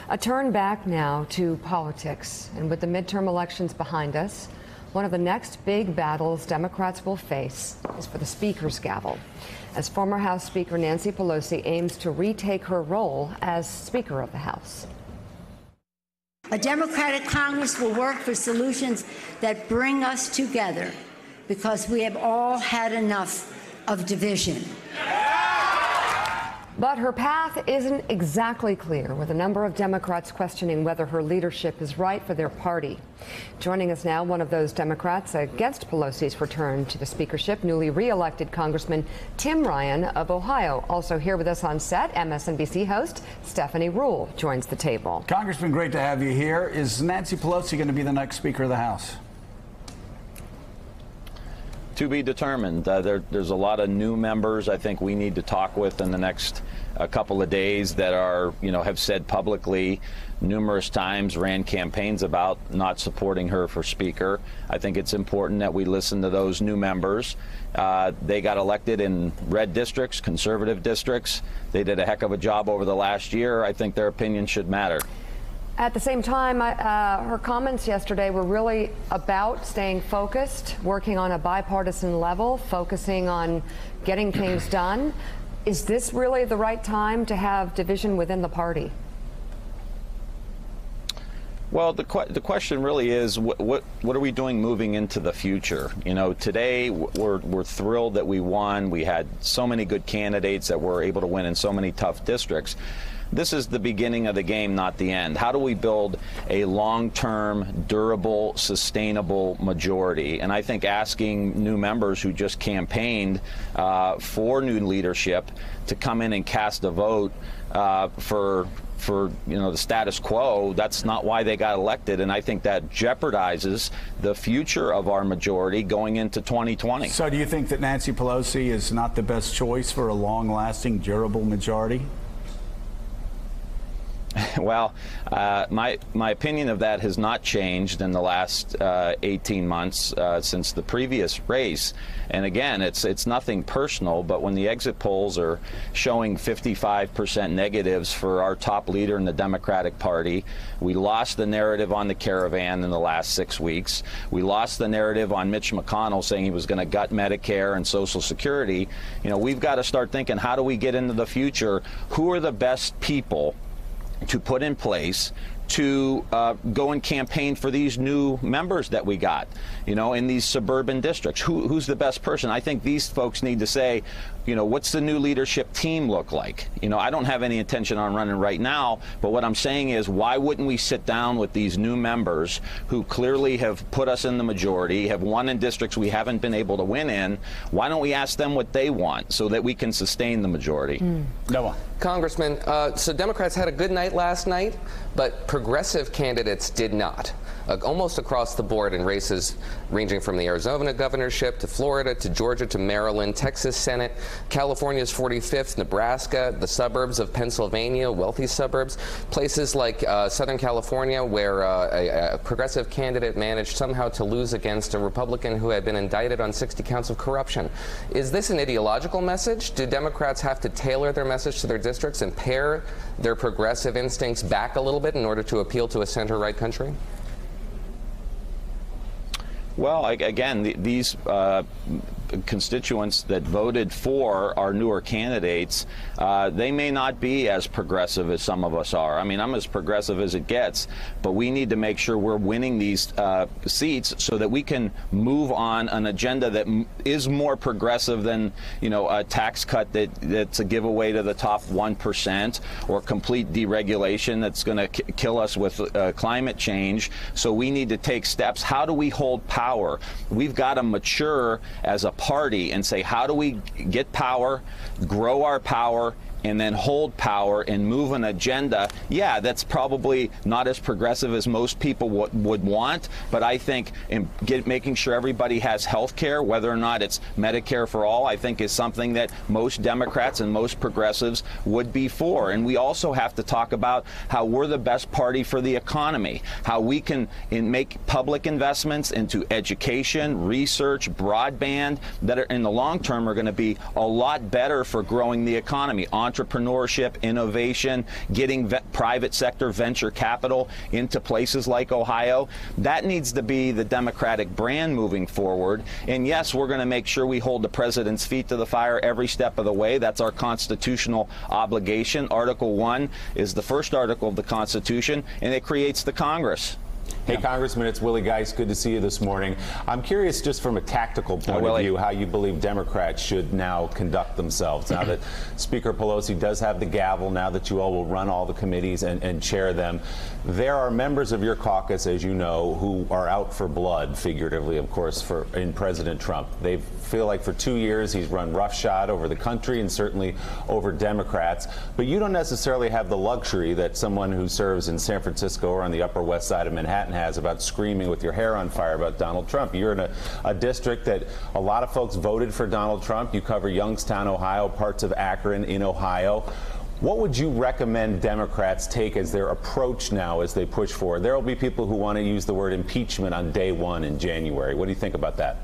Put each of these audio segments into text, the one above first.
A turn back now to politics, and with the midterm elections behind us, one of the next big battles Democrats will face is for the Speaker's gavel, as former House Speaker Nancy Pelosi aims to retake her role as Speaker of the House. A Democratic Congress will work for solutions that bring us together, because we have all had enough of division. But her path isn't exactly clear, with a number of Democrats questioning whether her leadership is right for their party. Joining us now, one of those Democrats against Pelosi's return to the speakership, newly re-elected Congressman Tim Ryan of Ohio. Also here with us on set, MSNBC host Stephanie Ruhle joins the table. Congressman, great to have you here. Is Nancy Pelosi going to be the next Speaker of the House? To be determined. There's a lot of new members I think we need to talk with in the next couple of days that are, have said publicly numerous times, ran campaigns about not supporting her for Speaker. I think it's important that we listen to those new members. They got elected in red districts, conservative districts. They did a heck of a job over the last year. I think their opinion should matter. At the same time, her comments yesterday were really about staying focused, working on a bipartisan level, focusing on getting things done. Is this really the right time to have division within the party? Well, the question really is, what are we doing moving into the future? Today we're thrilled that we won. We had so many good candidates that were able to win in so many tough districts. This is the beginning of the game, not the end. How do we build a long-term, durable, sustainable majority? And I think asking new members who just campaigned for new leadership to come in and cast a vote for the status quo, that's not why they got elected, and I think that jeopardizes the future of our majority going into 2020. So do you think that Nancy Pelosi is not the best choice for a long-lasting, durable majority? Well, my opinion of that has not changed in the last 18 months since the previous race. And again, it's nothing personal, but when the exit polls are showing 55% negatives for our top leader in the Democratic Party, we lost the narrative on the caravan in the last 6 weeks. We lost the narrative on Mitch McConnell saying he was going to gut Medicare and Social Security. We've got to start thinking, how do we get into the future? Who are the best people to put in place to go and campaign for these new members that we got, in these suburban districts? Who's the best person? I think these folks need to say, what's the new leadership team look like? I don't have any intention on running right now, but what I'm saying is, why wouldn't we sit down with these new members who clearly have put us in the majority, have won in districts we haven't been able to win in? Why don't we ask them what they want so that we can sustain the majority? Noah. Congressman, so Democrats had a good night last night, but progressive candidates did not. Almost across the board in races ranging from the Arizona governorship to Florida to Georgia to Maryland, Texas Senate, California's 45th, Nebraska, the suburbs of Pennsylvania, wealthy suburbs, places like Southern California, where a progressive candidate managed somehow to lose against a Republican who had been indicted on 60 counts of corruption. Is this an ideological message? Do Democrats have to tailor their message to their districts and pare their progressive instincts back a little bit in order to appeal to a center-right country? Well, again, these constituents that voted for our newer candidates, they may not be as progressive as some of us are. I mean, I'm as progressive as it gets, but we need to make sure we're winning these seats so that we can move on an agenda that is more progressive than, a tax cut that's a giveaway to the top 1% or complete deregulation that's going to kill us with climate change. So we need to take steps. How do we hold power? We've got to mature as a party and say, how do we get power, grow our power, and then hold power and move an agenda? Yeah, that's probably not as progressive as most people would want, but I think making sure everybody has health care, whether or not it's Medicare for all, I think is something that most Democrats and most progressives would be for. And we also have to talk about how we're the best party for the economy, how we can make public investments into education, research, broadband, that are in the long term are going to be a lot better for growing the economy, entrepreneurship, innovation, getting private sector venture capital into places like Ohio. That needs to be the Democratic brand moving forward. And yes, we're going to make sure we hold the president's feet to the fire every step of the way. That's our constitutional obligation. Article 1 is the first article of the Constitution, and it creates the Congress. Hey, Congressman, it's Willie Geist. Good to see you this morning. I'm curious, just from a tactical point of view, how you believe Democrats should now conduct themselves. Now that Speaker Pelosi does have the gavel, now that you all will run all the committees and chair them, there are members of your caucus, as you know, who are out for blood, figuratively, of course, in President Trump. They feel like for 2 years he's run roughshod over the country and certainly over Democrats. But you don't necessarily have the luxury that someone who serves in San Francisco or on the Upper West Side of Manhattan has about screaming with your hair on fire about Donald Trump. You're in a district that a lot of folks voted for Donald Trump. You cover Youngstown, Ohio, parts of Akron in Ohio. What would you recommend Democrats take as their approach now as they push forward? There will be people who want to use the word impeachment on day 1 in January. What do you think about that?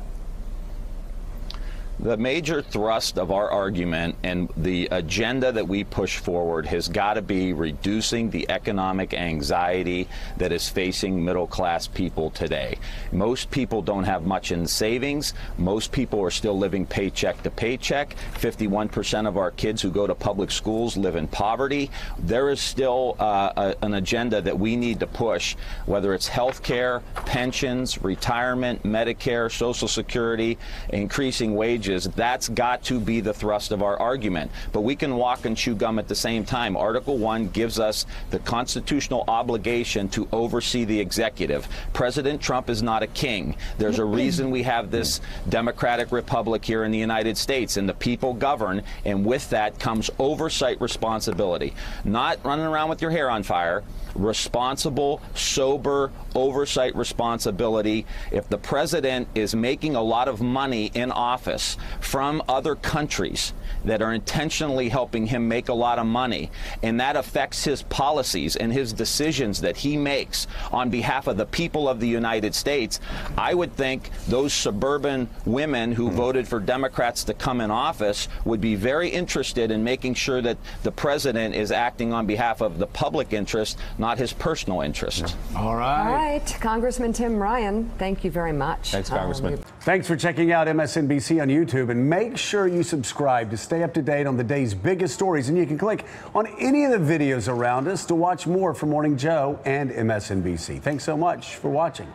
The major thrust of our argument and the agenda that we push forward has got to be reducing the economic anxiety that is facing middle-class people today. Most people don't have much in savings. Most people are still living paycheck to paycheck. 51% of our kids who go to public schools live in poverty. There is still an agenda that we need to push, whether it's health care, pensions, retirement, Medicare, Social Security, increasing wages. That's got to be the thrust of our argument. But we can walk and chew gum at the same time. Article 1 gives us the constitutional obligation to oversee the executive. President Trump is not a king. There's a reason we have this democratic republic here in the United States, and the people govern, and with that comes oversight responsibility. Not running around with your hair on fire. Responsible, sober oversight responsibility. If the president is making a lot of money in office from other countries that are intentionally helping him make a lot of money, and that affects his policies and his decisions that he makes on behalf of the people of the United States, I would think those suburban women who voted for Democrats to come in office would be very interested in making sure that the president is acting on behalf of the public interest, not his personal interest. All right. All right. Congressman Tim Ryan, thank you very much. Thanks, Congressman. Thanks for checking out MSNBC on YouTube, and make sure you subscribe to stay up to date on the day's biggest stories. And you can click on any of the videos around us to watch more from Morning Joe and MSNBC. Thanks so much for watching.